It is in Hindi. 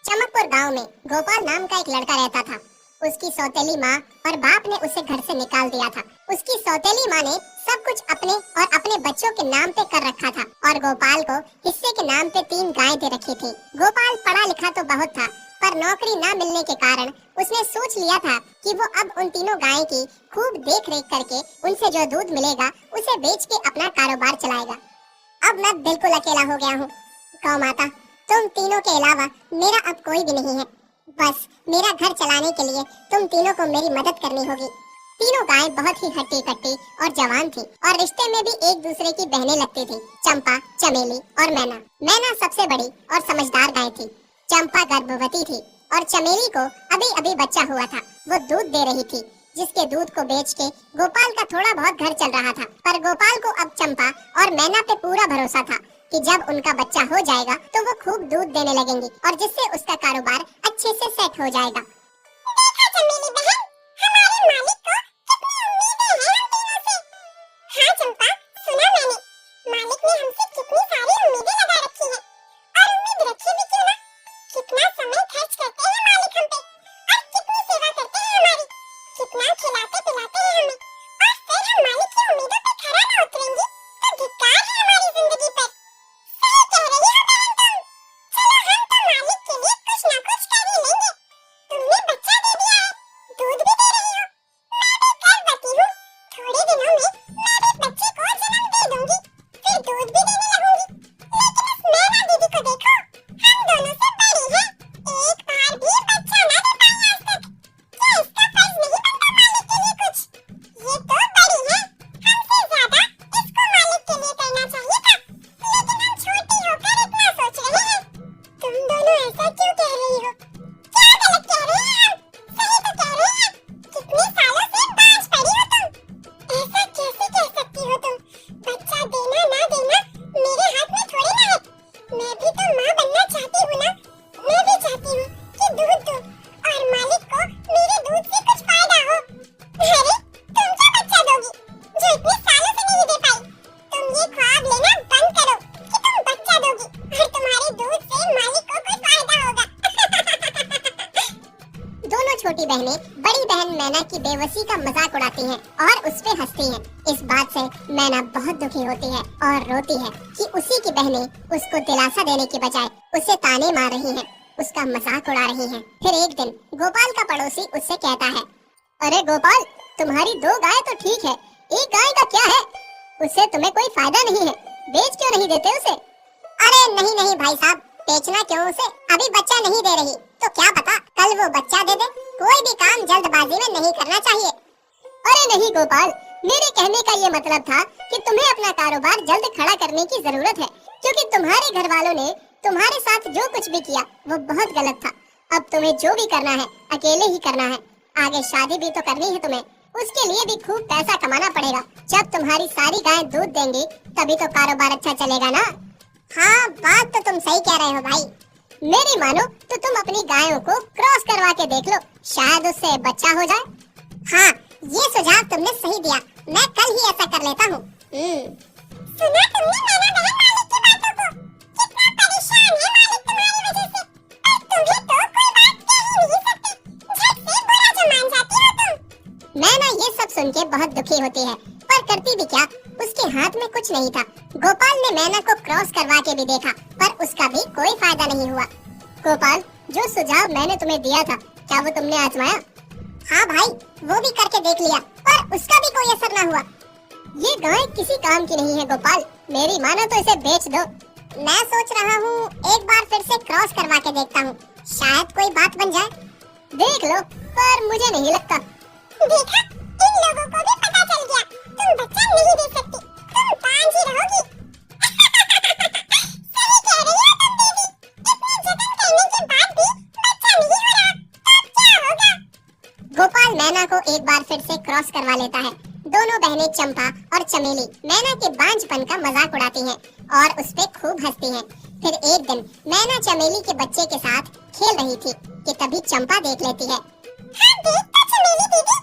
चमकपुर गांव में गोपाल नाम का एक लड़का रहता था। उसकी सौतेली माँ और बाप ने उसे घर से निकाल दिया था। उसकी सौतेली माँ ने सब कुछ अपने और अपने बच्चों के नाम पे कर रखा था और गोपाल को हिस्से के नाम पे 3 गायें दे रखी थी। गोपाल पढ़ा लिखा तो बहुत था, पर नौकरी न मिलने के कारण उसने सोच लिया था कि वो अब उन तीनों गायें की खूब देख रेख करके उनसे जो दूध मिलेगा उसे बेच के अपना कारोबार चलाएगा। अब मैं बिल्कुल अकेला हो गया हूँ। गौ माता, तुम तीनों के अलावा मेरा अब कोई भी नहीं है। बस मेरा घर चलाने के लिए तुम तीनों को मेरी मदद करनी होगी। तीनों गायें बहुत ही हट्टी कट्टी और जवान थी और रिश्ते में भी एक दूसरे की बहनें लगती थी। चंपा, चमेली और मैना। मैना सबसे बड़ी और समझदार गाय थी। चंपा गर्भवती थी और चमेली को अभी अभी बच्चा हुआ था। वो दूध दे रही थी, जिसके दूध को बेच के गोपाल का थोड़ा बहुत घर चल रहा था। पर गोपाल को अब चंपा और मैना पे पूरा भरोसा था कि जब उनका बच्चा हो जाएगा तो वो खूब दूध देने लगेंगी और जिससे उसका कारोबार अच्छे से सेट हो जाएगा। देखा चमेली बहन, हमारे मालिक को कितनी उम्मीदें हैं हम तीनों से। हाँ चंपा, सुना मैंने, मालिक ने हमसे कितनी सारी उम्मीदें लगा रखी हैं। और उम्मीद रखी भी क्यों ना, कितना समय खर्च करते हैं मालिक हम पे और कितनी सेवा करते हैं हमारी, कितना खिलाते पिलाते हैं हमें, और फिर हम मालिक की उम्मीदों पे खरा ना उतरेंगे तो धिक्कार है हमारी जिंदगी पर। सही कह रही हो बहन तुम। चलो हम तो मालिक के लिए कुछ ना कुछ कर ही लेंगे। तुमने बच्चा दे दिया है, दूध भी दे रही हो, मैं भी गर्भवती हूँ। थोड़े दिनों में मैं भी बच्चे को जन्म दे दूंगी, फिर दूध भी देने लगूंगी। लेकिन उस मैना दीदी को देखो, हम दोनों से बड़ी है, एक बार भी बच्चा ना दे पाई आज तक। क्या इसका फर्ज नहीं बनता मालिक के लिए कुछ? ये तो बड़ी है, हमसे ज्यादा इसको मालिक के लिए करना चाहिए था, लेकिन हम छोटी होकर इतना सोच रहे हैं। तुम दोनों ऐसा क्यों कह रही हो? क्या गलत कह रहे हैं हम? सही तो कह रहे हैं। कितने सालों से बांझ पड़ी हो तुम, ऐसा कैसे कह सकती हो तुम? बच्चा देना ना देना मेरे हाथ में थोड़ी ना है। मैं भी तो माँ बनना चाहती हूँ ना। मैं भी चाहती हूँ कि दूध दूँ और मालिक को मेरे दूध से कुछ फायदा हो। अरे तुम क्या बच्चा दोगी जो इतने सालों से नहीं दे पाई? तुम ये ख्वाब लेना बंद करो कि तुम बच्चा दोगी और तुम्हारे दूध से मालिक को कुछ फायदा होगा। दोनों छोटी बहनें बड़ी बहन मैना की बेबसी का मजाक उड़ाती हैं और उस पे हंसती हैं। इस बात से मैना बहुत दुखी होती है और रोती है कि उसी की बहनें उसको दिलासा देने के बजाय उसे ताने मार रही हैं, उसका मजाक उड़ा रही हैं। फिर एक दिन गोपाल का पड़ोसी उससे कहता है, अरे गोपाल, तुम्हारी 2 गाय तो ठीक है, एक गाय का क्या है? उससे तुम्हें कोई फायदा नहीं है, बेच क्यों नहीं देते उसे? अरे नहीं नहीं भाई साहब, बेचना क्यों उसे? अभी बच्चा नहीं दे रही तो क्या पता कल वो बच्चा दे दे। कोई भी काम जल्दबाजी में नहीं करना चाहिए। अरे नहीं गोपाल, मेरे कहने का ये मतलब था कि तुम्हें अपना कारोबार जल्द खड़ा करने की जरूरत है, क्योंकि तुम्हारे घर वालों ने तुम्हारे साथ जो कुछ भी किया वो बहुत गलत था। अब तुम्हें जो भी करना है अकेले ही करना है। आगे शादी भी तो करनी है तुम्हें, उसके लिए भी खूब पैसा कमाना पड़ेगा। जब तुम्हारी सारी गायें दूध देंगी तभी तो कारोबार अच्छा चलेगा ना। हाँ, बात तो तुम सही कह रहे हो भाई। मेरी मानो तो तुम अपनी गायों को क्रॉस करवा के देख लो, शायद उससे बच्चा हो जाए। हाँ, ये सुझाव तुमने सही दिया, मैं कल ही ऐसा कर लेता हूँ। सुना तुमने मैना बहन मालिक की बातों को? कितना परेशान है मालिक तुम्हारी वजह से, पर तुम्हें तो कोई बात कह ही नहीं सकती, झट से बुरा जो मान जाती हो तुम। मैना ये सब सुन के बहुत दुखी होती है, पर करती भी क्या, उसके हाथ में कुछ नहीं था। गोपाल ने मैना को क्रॉस करवा के भी देखा, पर उसका भी कोई फायदा नहीं हुआ। गोपाल, जो सुझाव मैंने तुम्हें दिया था, क्या वो तुमने आजमाया? हाँ भाई, वो भी करके देख लिया, पर उसका भी कोई असर ना हुआ। ये गाय किसी काम की नहीं है गोपाल, मेरी मानो तो इसे बेच दो। मैं सोच रहा हूँ एक बार फिर से क्रॉस करवा के देखता हूँ, शायद कोई बात बन जाए। देख लो, पर मुझे नहीं लगता। देखा, इन लोगों को भी पता चल गया, तुम बच्चा नहीं दे सकती, तुम बांझ ही रहोगी। सही कह रही हो तुम दीदी, इतने जतन करने के बाद भी बच्चा नहीं हो रहा, तो क्या होगा? गोपाल मैना को एक बार फिर से क्रॉस करवा लेता है। दोनों बहनें चंपा और चमेली मैना के बांझपन का मजाक उड़ाती हैं और उस पे खूब हंसती हैं। फिर एक दिन मैना चमेली के बच्चे के साथ खेल रही थी कि तभी चंपा देख लेती है। हाँ देख तो चमेली दीदी,